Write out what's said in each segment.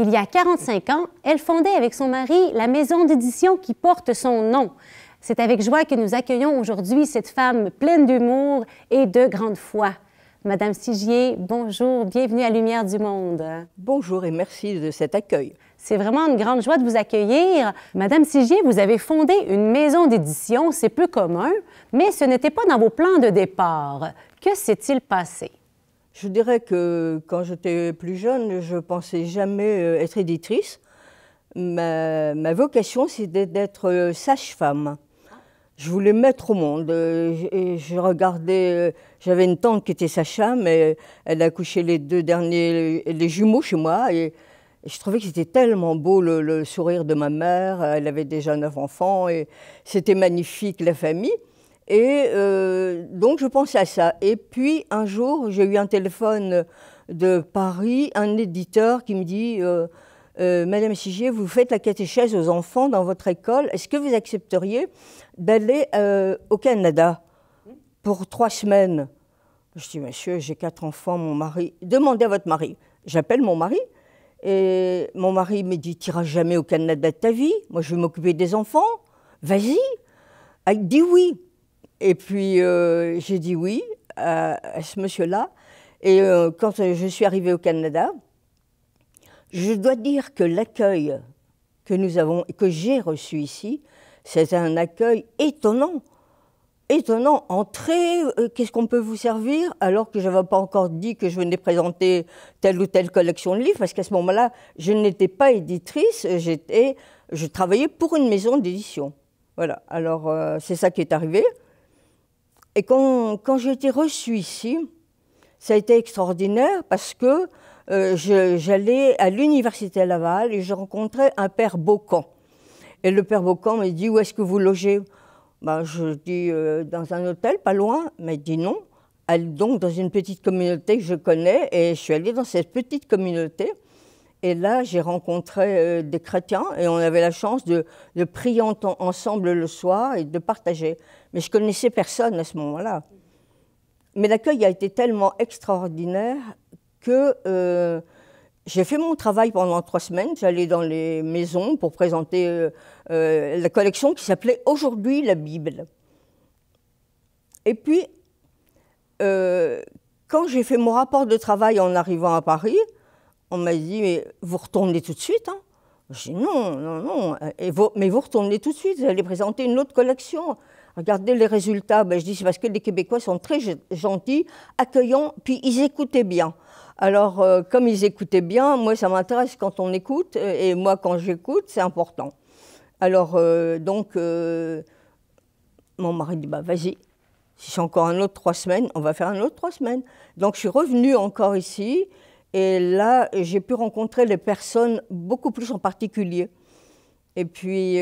Il y a 45 ans, elle fondait avec son mari la maison d'édition qui porte son nom. C'est avec joie que nous accueillons aujourd'hui cette femme pleine d'humour et de grande foi. Madame Sigier, bonjour, bienvenue à Lumière du Monde. Bonjour et merci de cet accueil. C'est vraiment une grande joie de vous accueillir. Madame Sigier, vous avez fondé une maison d'édition, c'est peu commun, mais ce n'était pas dans vos plans de départ. Que s'est-il passé? Je dirais que quand j'étais plus jeune, je ne pensais jamais être éditrice. Ma vocation, c'était d'être sage-femme. Je voulais mettre au monde. Je regardais, j'avais une tante qui était sage-femme, et elle a accouché les deux derniers, les jumeaux chez moi, et je trouvais que c'était tellement beau le sourire de ma mère. Elle avait déjà 9 enfants, et c'était magnifique, la famille. Et donc je pensais à ça. Et puis un jour, j'ai eu un téléphone de Paris, un éditeur qui me dit Madame Sigier, vous faites la catéchèse aux enfants dans votre école, est-ce que vous accepteriez d'aller au Canada pour 3 semaines? Je dis, monsieur, j'ai 4 enfants, mon mari. Demandez à votre mari. J'appelle mon mari, et mon mari me dit, tu n'iras jamais au Canada de ta vie, moi je vais m'occuper des enfants, vas-y. Il dit oui. Et puis j'ai dit oui à ce monsieur-là. Et quand je suis arrivée au Canada, je dois dire que l'accueil que nous avons, que j'ai reçu ici, c'est un accueil étonnant. Étonnant. Entrez, qu'est-ce qu'on peut vous servir? Alors que je n'avais pas encore dit que je venais présenter telle ou telle collection de livres, parce qu'à ce moment-là, je n'étais pas éditrice, je travaillais pour une maison d'édition. Voilà, alors c'est ça qui est arrivé. Et quand j'ai été reçue ici, ça a été extraordinaire parce que j'allais à l'université Laval et je rencontrais un père Beaucamp. Et le père Beaucamp me dit, où est-ce que vous logez? Ben, je dis, dans un hôtel, pas loin. Mais il dit non. Allez donc dans une petite communauté que je connais. Et je suis allée dans cette petite communauté. Et là, j'ai rencontré des chrétiens et on avait la chance de prier ensemble le soir et de partager. Mais je ne connaissais personne à ce moment-là. Mais l'accueil a été tellement extraordinaire que j'ai fait mon travail pendant 3 semaines. J'allais dans les maisons pour présenter la collection qui s'appelait « Aujourd'hui la Bible ». Et puis, quand j'ai fait mon rapport de travail en arrivant à Paris, on m'a dit, mais vous retournez tout de suite, hein? J'ai dit, non, non, non. Mais vous retournez tout de suite, vous allez présenter une autre collection. Regardez les résultats. Ben, je dis, c'est parce que les Québécois sont très gentils, accueillants, puis ils écoutaient bien. Alors, comme ils écoutaient bien, moi, ça m'intéresse quand on écoute, et moi, quand j'écoute, c'est important. Alors, donc, mon mari dit, bah, vas-y, si c'est encore un autre 3 semaines, on va faire un autre 3 semaines. Donc, je suis revenue encore ici. Et là, j'ai pu rencontrer les personnes beaucoup plus en particulier. Et puis,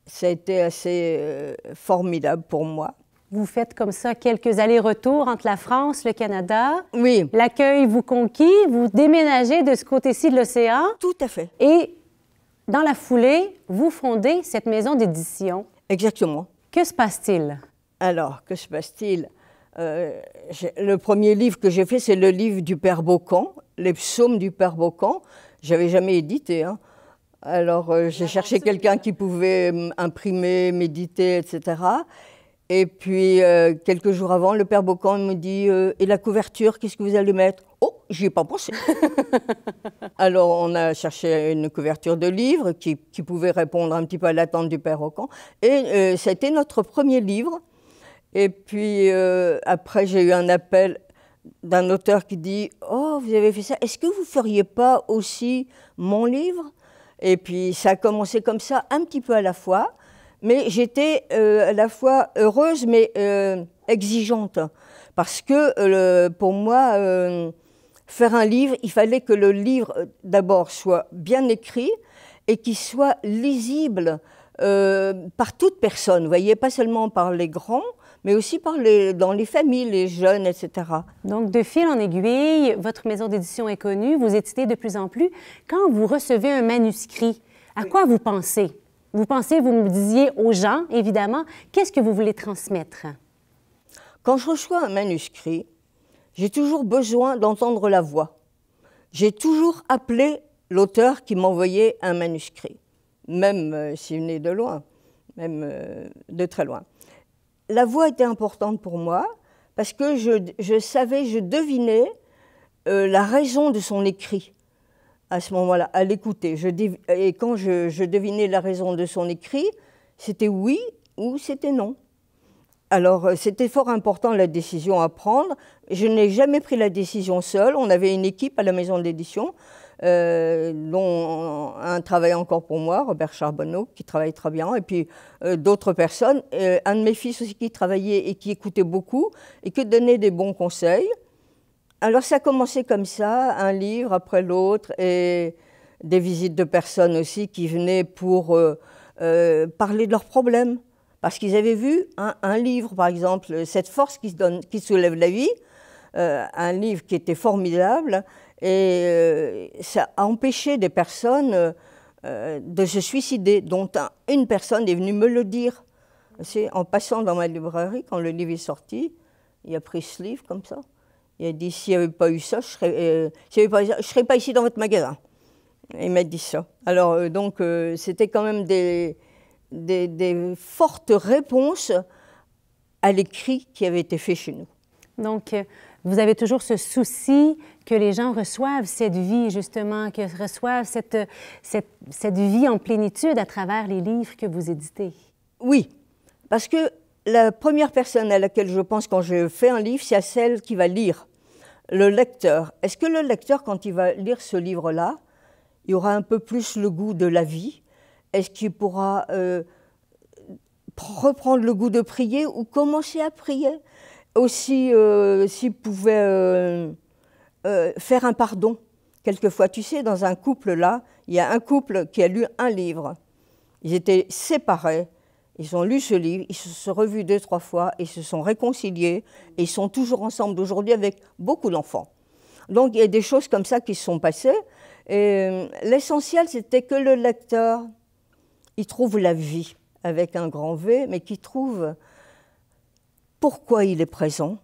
ça a été assez formidable pour moi. Vous faites comme ça quelques allers-retours entre la France, le Canada. Oui. L'accueil vous conquit, vous déménagez de ce côté-ci de l'océan. Tout à fait. Et dans la foulée, vous fondez cette maison d'édition. Exactement. Que se passe-t-il? Alors, que se passe-t-il? Le premier livre que j'ai fait, c'est le livre du Père Beaucamp, les psaumes du Père Beaucamp. Je n'avais jamais édité, hein. Alors, j'ai cherché quelqu'un qui pouvait imprimer, m'éditer, etc. Et puis, quelques jours avant, le Père Beaucamp me dit « Et la couverture, qu'est-ce que vous allez mettre ?» Oh, j'y ai pas pensé. Alors, on a cherché une couverture de livre qui pouvait répondre un petit peu à l'attente du Père Beaucamp. Et c'était notre premier livre. Et puis, après, j'ai eu un appel d'un auteur qui dit « Oh, vous avez fait ça, est-ce que vous ne feriez pas aussi mon livre ?» Et puis, ça a commencé comme ça, un petit peu à la fois. Mais j'étais à la fois heureuse, mais exigeante. Parce que, pour moi, faire un livre, il fallait que le livre, d'abord, soit bien écrit et qu'il soit lisible par toute personne. Vous voyez, pas seulement par les grands, mais aussi dans les familles, les jeunes, etc. Donc, de fil en aiguille, votre maison d'édition est connue, vous éditez de plus en plus. Quand vous recevez un manuscrit, à quoi vous pensez? Vous me disiez aux gens, évidemment, qu'est-ce que vous voulez transmettre? Quand je reçois un manuscrit, j'ai toujours besoin d'entendre la voix. J'ai toujours appelé l'auteur qui m'envoyait un manuscrit, même s'il venait de loin, même de très loin. La voix était importante pour moi parce que je savais, je devinais la raison de son écrit à ce moment-là, à l'écouter. Et quand je devinais la raison de son écrit, c'était oui ou c'était non. Alors, c'était fort important la décision à prendre. Je n'ai jamais pris la décision seule. On avait une équipe à la maison d'édition, dont un travaille encore pour moi, Robert Charbonneau, qui travaille très bien, et puis d'autres personnes. Un de mes fils aussi qui travaillait et qui écoutait beaucoup et qui donnait des bons conseils. Alors, ça a commencé comme ça, un livre après l'autre, et des visites de personnes aussi qui venaient pour parler de leurs problèmes. Parce qu'ils avaient vu un livre, par exemple, Cette force qui soulève la vie, un livre qui était formidable, et ça a empêché des personnes de se suicider, dont une personne est venue me le dire. C'est en passant dans ma librairie, quand le livre est sorti, il a pris ce livre comme ça. Il a dit, s'il n'y avait pas eu ça, je ne serais pas ici dans votre magasin. Il m'a dit ça. Alors, donc, c'était quand même des fortes réponses à l'écrit qui avait été fait chez nous. Donc, vous avez toujours ce souci que les gens reçoivent cette vie, justement, que reçoivent cette vie en plénitude à travers les livres que vous éditez. Oui, parce que la première personne à laquelle je pense quand je fais un livre, c'est à celle qui va lire, le lecteur. Est-ce que le lecteur, quand il va lire ce livre-là, il aura un peu plus le goût de la vie? Est-ce qu'il pourra reprendre le goût de prier ou commencer à prier? Aussi, s'il pouvait faire un pardon. Quelquefois, tu sais, dans un couple là, il y a un couple qui a lu un livre. Ils étaient séparés, ils ont lu ce livre, ils se sont revus 2 ou 3 fois, ils se sont réconciliés et ils sont toujours ensemble aujourd'hui avec beaucoup d'enfants. Donc, il y a des choses comme ça qui se sont passées. Et l'essentiel, c'était que le lecteur, il trouve la vie avec un grand V, mais qu'il trouve pourquoi il est présent,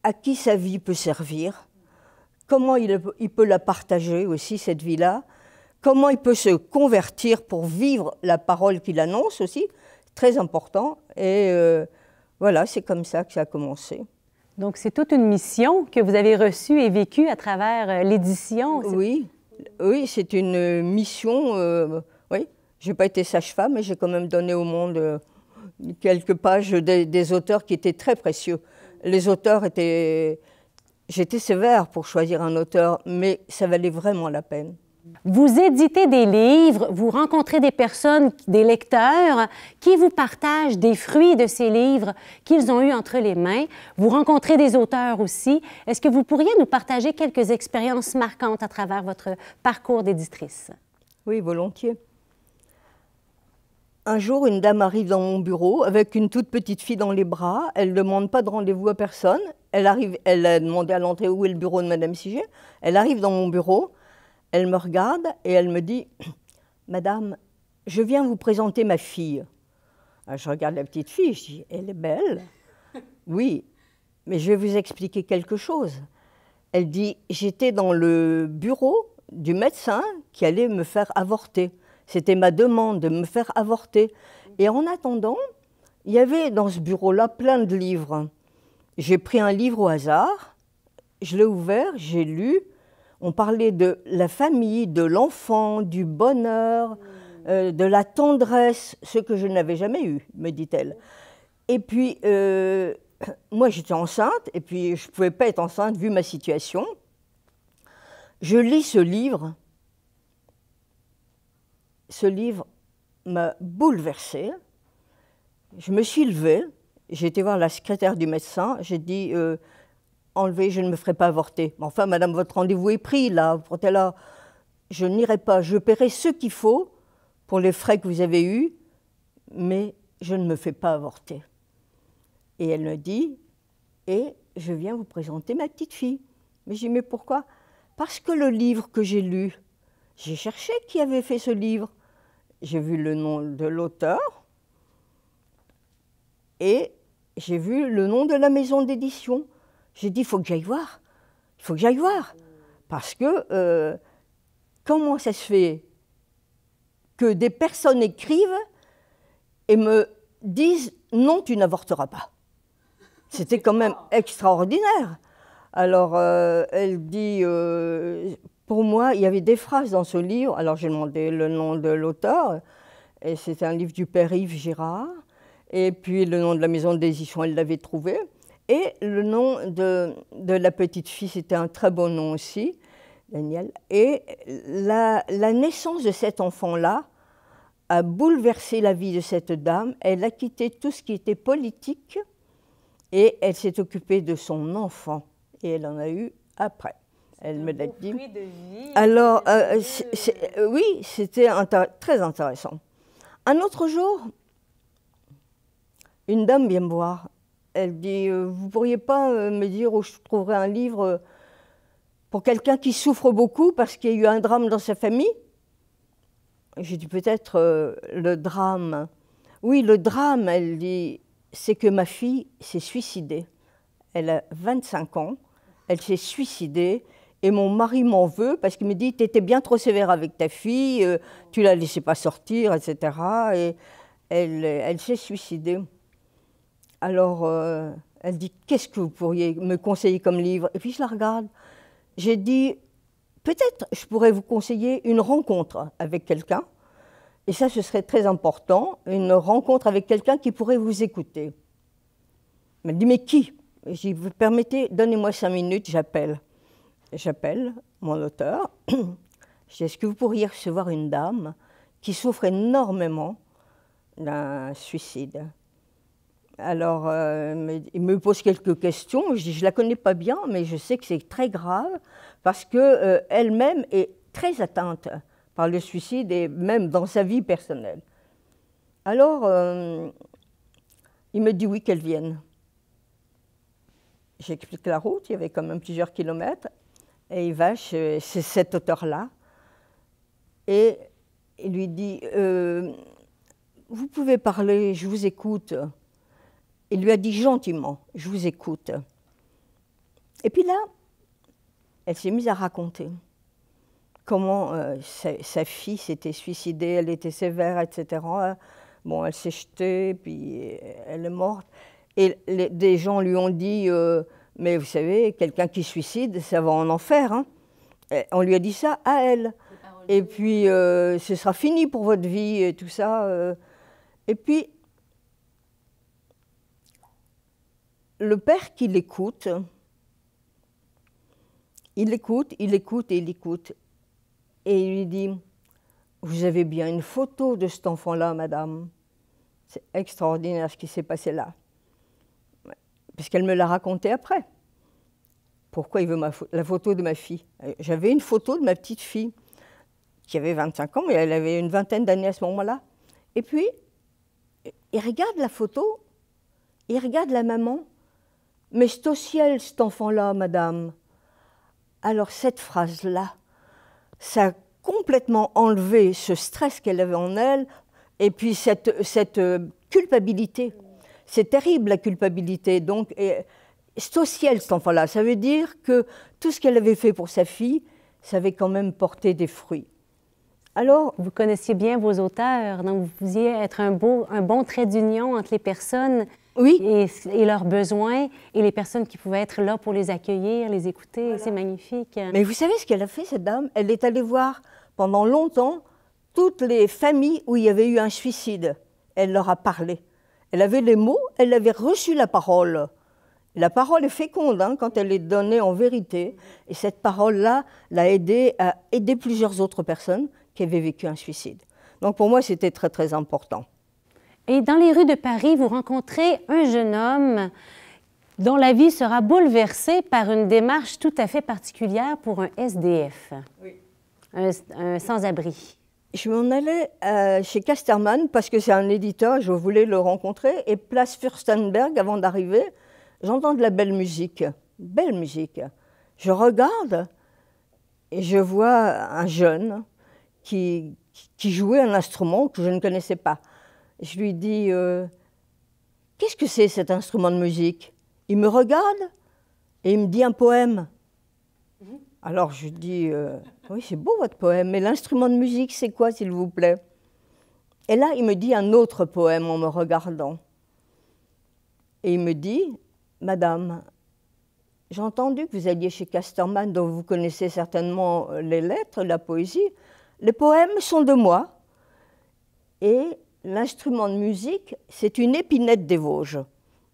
à qui sa vie peut servir, comment il peut la partager aussi, cette vie-là, comment il peut se convertir pour vivre la parole qu'il annonce aussi, très important. Et voilà, c'est comme ça que ça a commencé. Donc, c'est toute une mission que vous avez reçue et vécue à travers l'édition. Oui, oui, c'est une mission. Oui, je n'ai pas été sage-femme, mais j'ai quand même donné au monde quelques pages des auteurs qui étaient très précieux. Les auteurs étaient... J'étais sévère pour choisir un auteur, mais ça valait vraiment la peine. Vous éditez des livres, vous rencontrez des personnes, des lecteurs, qui vous partagent des fruits de ces livres qu'ils ont eus entre les mains. Vous rencontrez des auteurs aussi. Est-ce que vous pourriez nous partager quelques expériences marquantes à travers votre parcours d'éditrice? Oui, volontiers. Un jour, une dame arrive dans mon bureau avec une toute petite fille dans les bras. Elle ne demande pas de rendez-vous à personne. Elle a demandé à l'entrée où est le bureau de Madame Siget. Elle arrive dans mon bureau. Elle me regarde et elle me dit « Madame, je viens vous présenter ma fille. » Alors, je regarde la petite fille, je dis « Elle est belle. » « Oui, mais je vais vous expliquer quelque chose. » Elle dit « J'étais dans le bureau du médecin qui allait me faire avorter. C'était ma demande de me faire avorter. Et en attendant, il y avait dans ce bureau-là plein de livres. J'ai pris un livre au hasard, je l'ai ouvert, j'ai lu. On parlait de la famille, de l'enfant, du bonheur, de la tendresse, ce que je n'avais jamais eu, me dit-elle. Et puis, moi j'étais enceinte, et puis je ne pouvais pas être enceinte vu ma situation. Je lis ce livre. Ce livre m'a bouleversée. Je me suis levée, j'ai été voir la secrétaire du médecin, j'ai dit enlevez, je ne me ferai pas avorter. Mais enfin, madame, votre rendez-vous est pris, là, là. Je n'irai pas, je paierai ce qu'il faut pour les frais que vous avez eus, mais je ne me fais pas avorter. Et elle me dit, et je viens vous présenter ma petite fille. Mais j'ai dit, mais pourquoi? Parce que le livre que j'ai lu, j'ai cherché qui avait fait ce livre. J'ai vu le nom de l'auteur et j'ai vu le nom de la maison d'édition. J'ai dit, il faut que j'aille voir. Il faut que j'aille voir. Parce que comment ça se fait que des personnes écrivent et me disent « non, tu n'avorteras pas ». C'était quand même extraordinaire. Alors, elle dit, pour moi, il y avait des phrases dans ce livre. Alors, j'ai demandé le nom de l'auteur, et c'était un livre du père Yves Girard. Et puis, le nom de la maison d'édition, elle l'avait trouvé. Et le nom de la petite fille, c'était un très beau nom aussi, Daniel. Et la naissance de cet enfant-là a bouleversé la vie de cette dame. Elle a quitté tout ce qui était politique et elle s'est occupée de son enfant. Et elle en a eu après. Elle me l'a dit. Alors, oui, c'était très intéressant. Un autre jour, une dame vient me voir. Elle dit, vous ne pourriez pas me dire où je trouverais un livre pour quelqu'un qui souffre beaucoup parce qu'il y a eu un drame dans sa famille? J'ai dit, peut-être le drame. Oui, le drame, elle dit, c'est que ma fille s'est suicidée. Elle a 25 ans, elle s'est suicidée et mon mari m'en veut parce qu'il me dit, tu étais bien trop sévère avec ta fille, tu la laissais pas sortir, etc. Et elle s'est suicidée. Alors, elle dit, qu'est-ce que vous pourriez me conseiller comme livre? Et puis je la regarde. J'ai dit, peut-être je pourrais vous conseiller une rencontre avec quelqu'un. Et ça, ce serait très important, une rencontre avec quelqu'un qui pourrait vous écouter. Elle me dit, mais qui? Je dis, vous permettez, donnez-moi 5 minutes, j'appelle. J'appelle mon auteur. Je dis, est-ce que vous pourriez recevoir une dame qui souffre énormément d'un suicide? Alors, il me pose quelques questions. Je dis, je ne la connais pas bien, mais je sais que c'est très grave parce qu'elle-même est très atteinte par le suicide et même dans sa vie personnelle. Alors, il me dit oui, qu'elle vienne. J'explique la route, il y avait quand même plusieurs kilomètres, et il va chez cet auteur-là, et il lui dit, vous pouvez parler, je vous écoute. Il lui a dit gentiment, je vous écoute. Et puis là, elle s'est mise à raconter comment sa fille s'était suicidée, elle était sévère, etc. Bon, elle s'est jetée, puis elle est morte. Et des gens lui ont dit, mais vous savez, quelqu'un qui suicide, ça va en enfer. Hein. On lui a dit ça à elle. Et puis, ce sera fini pour votre vie et tout ça. Et puis, le père qui l'écoute, il écoute, il écoute et il écoute. Et il lui dit, vous avez bien une photo de cet enfant-là, madame. C'est extraordinaire ce qui s'est passé là. Puisqu'elle me l'a raconté après. Pourquoi il veut la photo de ma fille? J'avais une photo de ma petite fille, qui avait 25 ans, mais elle avait une vingtaine d'années à ce moment-là. Et puis, il regarde la photo, il regarde la maman. Mais c'est au ciel, cet enfant-là, madame. Alors cette phrase-là, ça a complètement enlevé ce stress qu'elle avait en elle, et puis cette culpabilité. C'est terrible, la culpabilité. Donc, c'est au ciel, cet enfant-là. Ça veut dire que tout ce qu'elle avait fait pour sa fille, ça avait quand même porté des fruits. Alors, vous connaissiez bien vos auteurs, donc vous pouviez être un bon trait d'union entre les personnes oui. et leurs besoins et les personnes qui pouvaient être là pour les accueillir, les écouter. Voilà. C'est magnifique. Mais vous savez ce qu'elle a fait, cette dame? Elle est allée voir pendant longtemps toutes les familles où il y avait eu un suicide. Elle leur a parlé. Elle avait les mots, elle avait reçu la parole. La parole est féconde hein, quand elle est donnée en vérité. Et cette parole-là l'a aidée à aider plusieurs autres personnes qui avaient vécu un suicide. Donc pour moi, c'était très, très important. Et dans les rues de Paris, vous rencontrez un jeune homme dont la vie sera bouleversée par une démarche tout à fait particulière pour un SDF, oui. un sans-abri. Je m'en allais chez Casterman parce que c'est un éditeur, je voulais le rencontrer. Et place Furstenberg, avant d'arriver, j'entends de la belle musique. Belle musique. Je regarde et je vois un jeune qui jouait un instrument que je ne connaissais pas. Je lui dis, qu'est-ce que c'est cet instrument de musique? Il me regarde et il me dit un poème. Alors je dis, oui, c'est beau votre poème, mais l'instrument de musique, c'est quoi, s'il vous plaît? Et là, il me dit un autre poème en me regardant. Et il me dit, Madame, j'ai entendu que vous alliez chez Casterman, dont vous connaissez certainement les lettres, la poésie. Les poèmes sont de moi. Et l'instrument de musique, c'est une épinette des Vosges.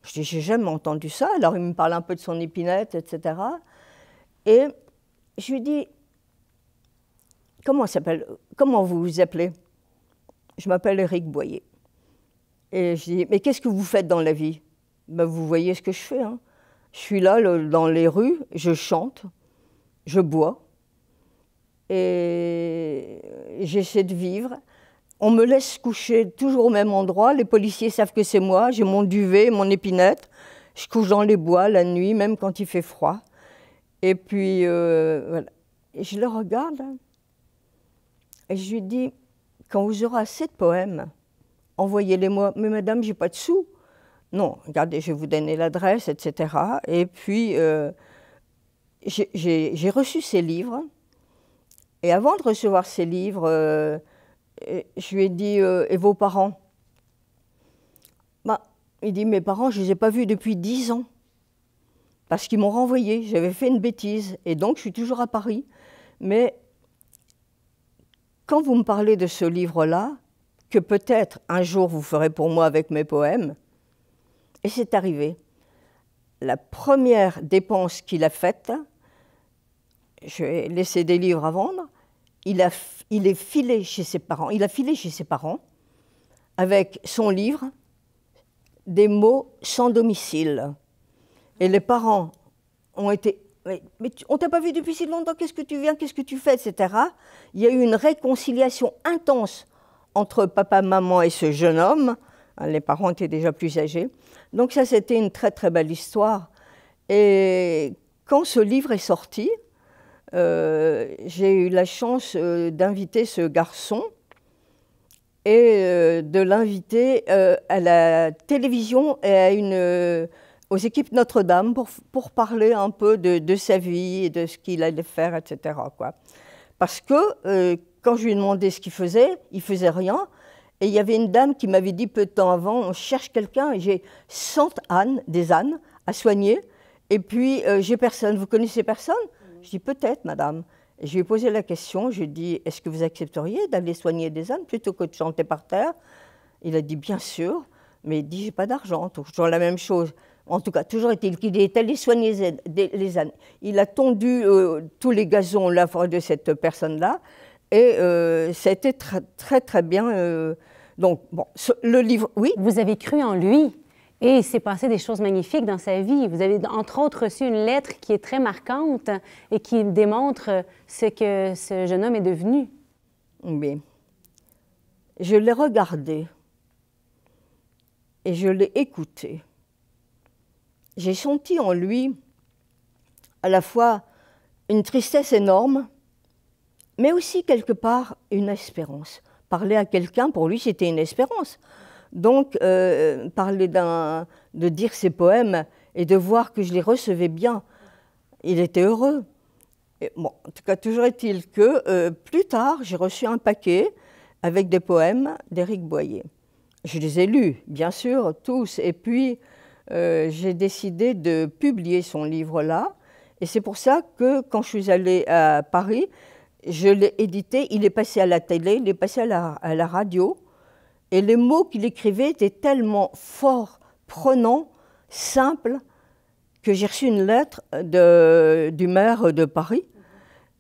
Je dis, j'ai jamais entendu ça. Alors il me parle un peu de son épinette, etc. Et je lui dis, comment vous vous appelez? Je m'appelle Éric Boyer. Et je dis, mais qu'est-ce que vous faites dans la vie? Ben, vous voyez ce que je fais. Hein. Je suis là dans les rues, je chante, je bois. Et j'essaie de vivre. On me laisse coucher toujours au même endroit. Les policiers savent que c'est moi. J'ai mon duvet, mon épinette. Je couche dans les bois la nuit, même quand il fait froid. Et puis, voilà. Et je le regarde. Et je lui dis, quand vous aurez assez de poèmes, envoyez-les-moi. Mais madame, j'ai pas de sous. Non, regardez, je vais vous donner l'adresse, etc. Et puis, j'ai reçu ces livres. Et avant de recevoir ces livres, je lui ai dit, et vos parents? Bah, il dit, mes parents, je ne les ai pas vus depuis 10 ans. Parce qu'ils m'ont renvoyé, j'avais fait une bêtise. Et donc, je suis toujours à Paris. Mais quand vous me parlez de ce livre-là, que peut-être un jour vous ferez pour moi avec mes poèmes, et c'est arrivé. La première dépense qu'il a faite, je vais laisser des livres à vendre, il est filé chez ses parents. Il a filé chez ses parents avec son livre des mots sans domicile. Et les parents ont été mais on ne t'a pas vu depuis si longtemps, qu'est-ce que tu viens, qu'est-ce que tu fais, etc. Il y a eu une réconciliation intense entre papa, maman et ce jeune homme. Les parents étaient déjà plus âgés. Donc ça, c'était une très très belle histoire. Et quand ce livre est sorti, j'ai eu la chance d'inviter ce garçon et de l'inviter à la télévision et aux équipes Notre-Dame pour parler un peu de sa vie et de ce qu'il allait faire, etc. quoi. Parce que quand je lui ai demandé ce qu'il faisait rien. Et il y avait une dame qui m'avait dit peu de temps avant, on cherche quelqu'un et j'ai 100 des ânes à soigner. Et puis j'ai personne, vous connaissez personne? Je dis peut-être madame. Et je lui ai posé la question, je lui ai dit, est-ce que vous accepteriez d'aller soigner des ânes plutôt que de chanter par terre? Il a dit bien sûr, mais il dit j'ai pas d'argent, toujours la même chose. En tout cas, toujours est-il qu'il est allé soigner les ânes. Il a tondu tous les gazons là, de cette personne-là. Et ça a été très, très, très bien. Donc, bon, le livre, oui. Vous avez cru en lui et il s'est passé des choses magnifiques dans sa vie. Vous avez, entre autres, reçu une lettre qui est très marquante et qui démontre ce que ce jeune homme est devenu. Oui. Je l'ai regardé et je l'ai écouté. J'ai senti en lui à la fois une tristesse énorme, mais aussi quelque part une espérance. Parler à quelqu'un, pour lui, c'était une espérance. Donc, parler de dire ses poèmes et de voir que je les recevais bien, il était heureux. Et bon, en tout cas, toujours est-il que plus tard, j'ai reçu un paquet avec des poèmes d'Éric Boyer. Je les ai lus, bien sûr, tous. Et puis, j'ai décidé de publier son livre-là. Et c'est pour ça que, quand je suis allée à Paris, je l'ai édité, il est passé à la télé, il est passé à la radio. Et les mots qu'il écrivait étaient tellement forts, prenants, simples, que j'ai reçu une lettre du maire de Paris,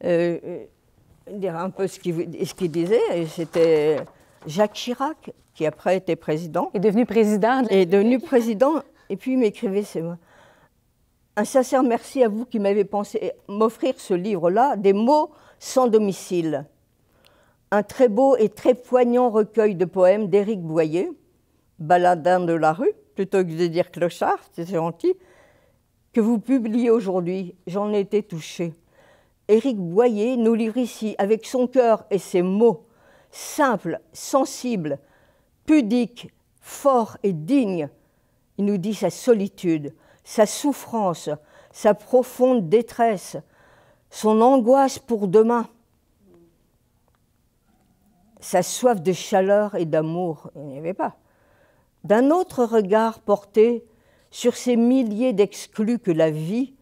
dire un peu ce qu'il disait. C'était Jacques Chirac, qui après était président. Est devenu président. Est devenu président, et puis il m'écrivait ces mots. Un sincère merci à vous qui m'avez pensé m'offrir ce livre-là, des mots sans domicile. Un très beau et très poignant recueil de poèmes d'Éric Boyer, baladin de la rue, plutôt que de dire clochard, c'est gentil, que vous publiez aujourd'hui. J'en ai été touchée. Éric Boyer nous livre ici, avec son cœur et ses mots, simples, sensibles, pudiques, forts et dignes. Il nous dit sa solitude, sa souffrance, sa profonde détresse, son angoisse pour demain, sa soif de chaleur et d'amour, il n'y avait pas. D'un autre regard porté sur ces milliers d'exclus que la vie,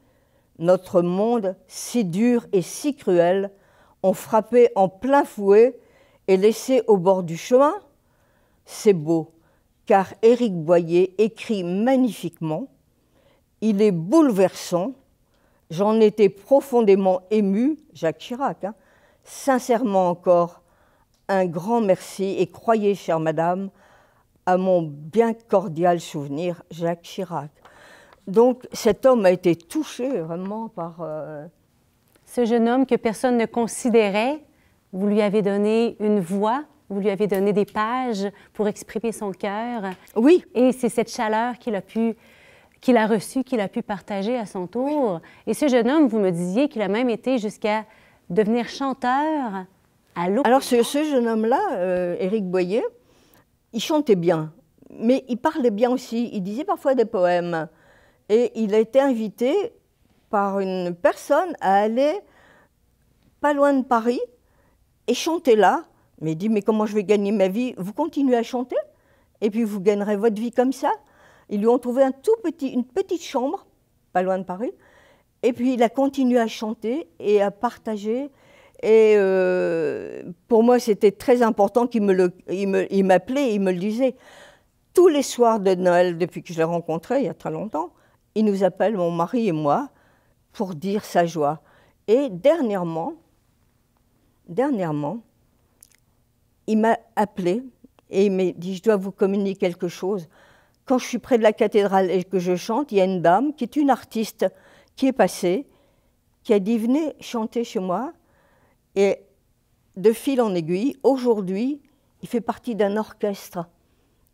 notre monde, si dur et si cruel, ont frappé en plein fouet et laissé au bord du chemin, c'est beau, car Éric Boyer écrit magnifiquement, il est bouleversant, j'en étais profondément ému, Jacques Chirac, hein, sincèrement encore, un grand merci et croyez, chère madame, à mon bien cordial souvenir, Jacques Chirac. Donc cet homme a été touché vraiment par... Ce jeune homme que personne ne considérait, vous lui avez donné une voix, vous lui avez donné des pages pour exprimer son cœur. Oui. Et c'est cette chaleur qu'il a reçue, qu'il a pu partager à son tour. Et ce jeune homme, vous me disiez qu'il a même été jusqu'à devenir chanteur à l'opéra. Alors ce jeune homme-là, Éric Boyer, il chantait bien, mais il parlait bien aussi, il disait parfois des poèmes. Et il a été invité par une personne à aller pas loin de Paris et chanter là. Mais il dit, mais comment je vais gagner ma vie? Vous continuez à chanter et puis vous gagnerez votre vie comme ça. Ils lui ont trouvé une petite chambre, pas loin de Paris. Et puis il a continué à chanter et à partager. Et pour moi, c'était très important qu'il m'appelait, il me le disait. Tous les soirs de Noël, depuis que je l'ai rencontré, il y a très longtemps, il nous appelle, mon mari et moi, pour dire sa joie. Et dernièrement, il m'a appelé et il m'a dit, je dois vous communiquer quelque chose. Quand je suis près de la cathédrale et que je chante, il y a une dame qui est une artiste qui est passée, qui a dit, venez chanter chez moi. Et de fil en aiguille, aujourd'hui, il fait partie d'un orchestre.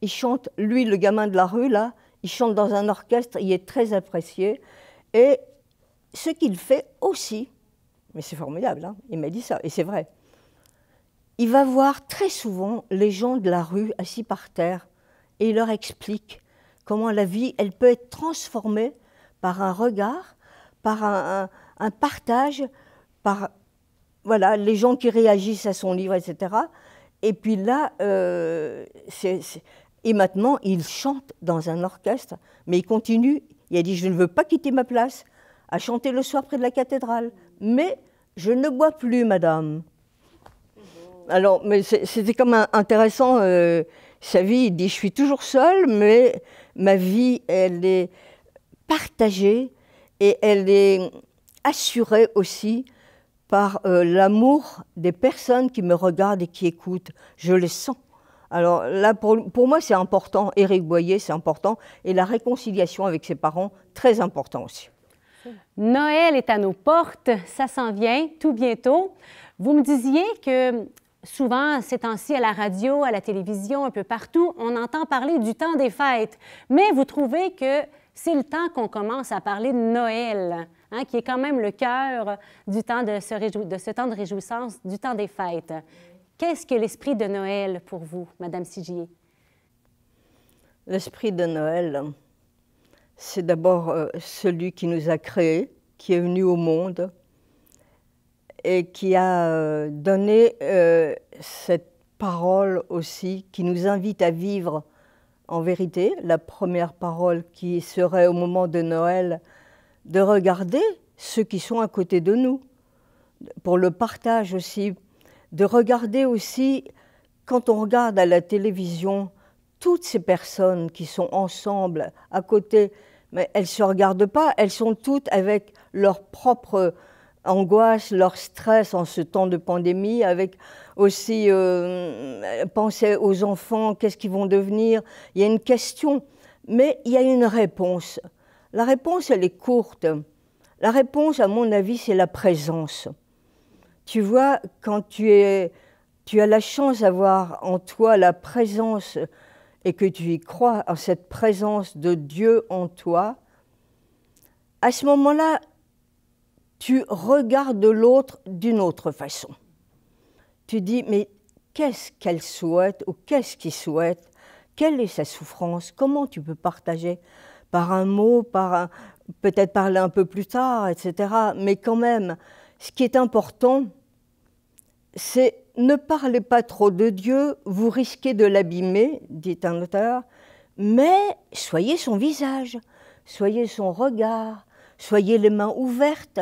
Il chante, lui, le gamin de la rue, là, il chante dans un orchestre, il est très apprécié. Et ce qu'il fait aussi, mais c'est formidable, hein, il m'a dit ça, et c'est vrai, il va voir très souvent les gens de la rue assis par terre, et il leur explique comment la vie, elle peut être transformée par un regard, par un partage, par voilà, les gens qui réagissent à son livre, etc. Et puis là, et maintenant, il chante dans un orchestre, mais il continue. Il a dit, je ne veux pas quitter ma place, à chanter le soir près de la cathédrale. Mais je ne bois plus, madame. Alors, mais c'était comme intéressant, sa vie, il dit, je suis toujours seule, mais ma vie, elle est partagée et elle est assurée aussi par l'amour des personnes qui me regardent et qui écoutent. Je les sens. Alors là, pour moi, c'est important. Éric Boyer, c'est important. Et la réconciliation avec ses parents, très important aussi. Noël est à nos portes. Ça s'en vient tout bientôt. Vous me disiez que souvent, ces temps-ci, à la radio, à la télévision, un peu partout, on entend parler du temps des fêtes. Mais vous trouvez que c'est le temps qu'on commence à parler de Noël, hein, qui est quand même le cœur du temps de ce temps de réjouissance, du temps des fêtes. Qu'est-ce que l'esprit de Noël pour vous, Madame Sigier? L'esprit de Noël, c'est d'abord celui qui nous a créés, qui est venu au monde et qui a donné cette parole aussi, qui nous invite à vivre en vérité. La première parole qui serait au moment de Noël, de regarder ceux qui sont à côté de nous, pour le partage aussi, de regarder aussi, quand on regarde à la télévision, toutes ces personnes qui sont ensemble, à côté, mais elles ne se regardent pas, elles sont toutes avec leur propre angoisse, leur stress en ce temps de pandémie, avec aussi penser aux enfants, qu'est-ce qu'ils vont devenir. Il y a une question, mais il y a une réponse. La réponse, elle est courte. La réponse, à mon avis, c'est la présence. Tu vois, quand tu as la chance d'avoir en toi la présence et que tu y crois, en cette présence de Dieu en toi, à ce moment-là, tu regardes l'autre d'une autre façon. Tu dis, mais qu'est-ce qu'elle souhaite ou qu'est-ce qu'il souhaite? Quelle est sa souffrance? Comment tu peux partager? Par un mot, peut-être parler un peu plus tard, etc. Mais quand même, ce qui est important, c'est ne parlez pas trop de Dieu, vous risquez de l'abîmer, dit un auteur, mais soyez son visage, soyez son regard, soyez les mains ouvertes.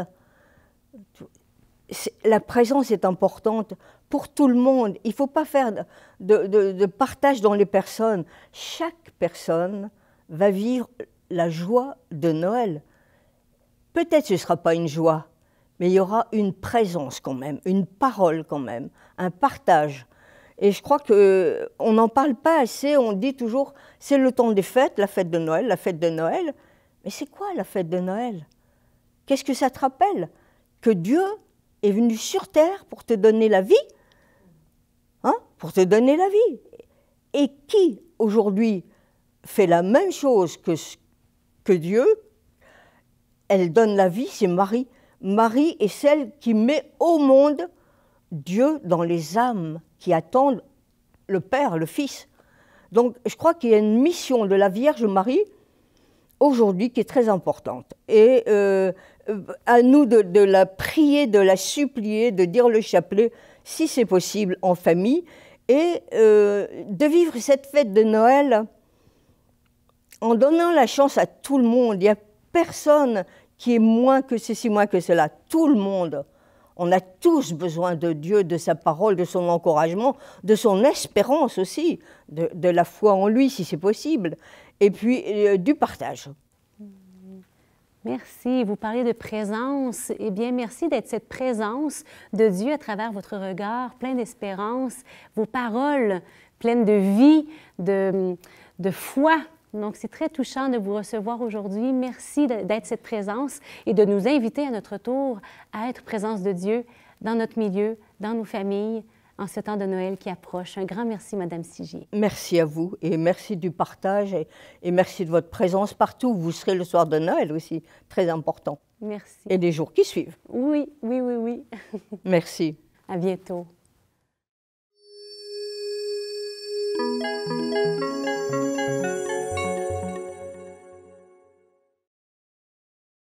La présence est importante pour tout le monde. Il ne faut pas faire de partage dans les personnes. Chaque personne va vivre la joie de Noël. Peut-être ce ne sera pas une joie, mais il y aura une présence quand même, une parole quand même, un partage. Et je crois qu'on n'en parle pas assez, on dit toujours, c'est le temps des fêtes, la fête de Noël, la fête de Noël. Mais c'est quoi la fête de Noël? Qu'est-ce que ça te rappelle? Que Dieu est venu sur terre pour te donner la vie, hein? Pour te donner la vie. Et qui, aujourd'hui, fait la même chose que Dieu? Elle donne la vie, c'est Marie. Marie est celle qui met au monde Dieu dans les âmes qui attendent le Père, le Fils. Donc, je crois qu'il y a une mission de la Vierge Marie aujourd'hui qui est très importante. Et à nous de la prier, de la supplier, de dire le chapelet, si c'est possible, en famille, et de vivre cette fête de Noël en donnant la chance à tout le monde. Il n'y a personne qui est moins que ceci, moins que cela. Tout le monde. On a tous besoin de Dieu, de sa parole, de son encouragement, de son espérance aussi, de la foi en lui, si c'est possible, et puis du partage. Merci. Vous parlez de présence. Eh bien, merci d'être cette présence de Dieu à travers votre regard, plein d'espérance, vos paroles pleines de vie, de foi. Donc, c'est très touchant de vous recevoir aujourd'hui. Merci d'être cette présence et de nous inviter à notre tour à être présence de Dieu dans notre milieu, dans nos familles, en ce temps de Noël qui approche. Un grand merci, Madame Sigier. Merci à vous et merci du partage et merci de votre présence partout. Vous serez le soir de Noël aussi, très important. Merci. Et les jours qui suivent. Oui, oui, oui, oui. Merci. À bientôt.